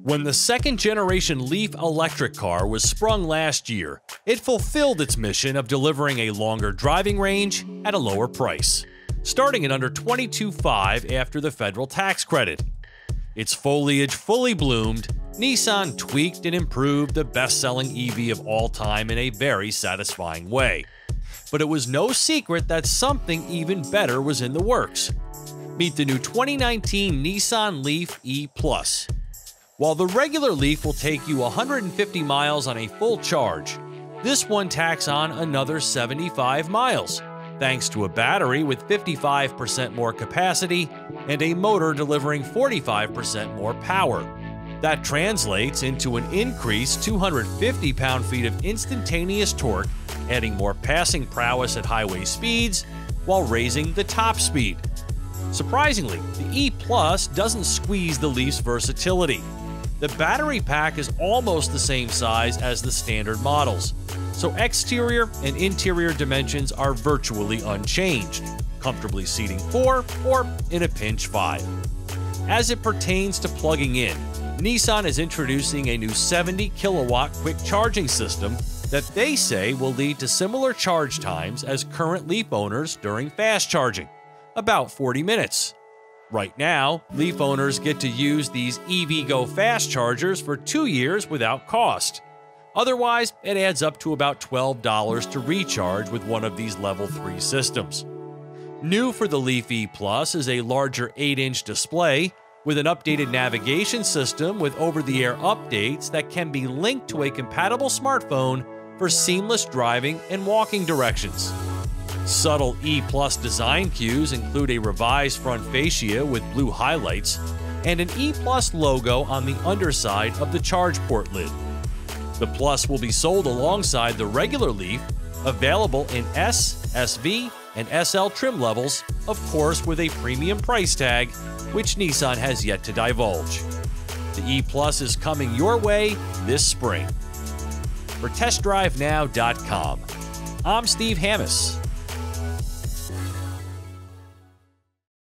When the second-generation LEAF electric car was sprung last year, it fulfilled its mission of delivering a longer driving range at a lower price, starting at under $22,500 after the federal tax credit. Its foliage fully bloomed, Nissan tweaked and improved the best-selling EV of all time in a very satisfying way. But it was no secret that something even better was in the works. Meet the new 2019 Nissan LEAF E+. While the regular LEAF will take you 150 miles on a full charge, this one tacks on another 75 miles, thanks to a battery with 55% more capacity and a motor delivering 45% more power. That translates into an increased 250 pound-feet of instantaneous torque, adding more passing prowess at highway speeds while raising the top speed. Surprisingly, the E+ doesn't squeeze the LEAF's versatility. The battery pack is almost the same size as the standard models, so exterior and interior dimensions are virtually unchanged, comfortably seating 4 or, in a pinch, 5. As it pertains to plugging in, Nissan is introducing a new 70 kilowatt quick charging system that they say will lead to similar charge times as current LEAF owners during fast charging, about 40 minutes. Right now, LEAF owners get to use these EVgo fast chargers for 2 years without cost. Otherwise, it adds up to about $12 to recharge with one of these Level 3 systems. New for the LEAF E+ is a larger 8-inch display with an updated navigation system with over-the-air updates that can be linked to a compatible smartphone for seamless driving and walking directions. Subtle E+ design cues include a revised front fascia with blue highlights and an E+ logo on the underside of the charge port lid. The Plus will be sold alongside the regular LEAF, available in S, SV, and SL trim levels, of course with a premium price tag, which Nissan has yet to divulge. The E+ is coming your way this spring. For TestDriveNow.com, I'm Steve Hammis.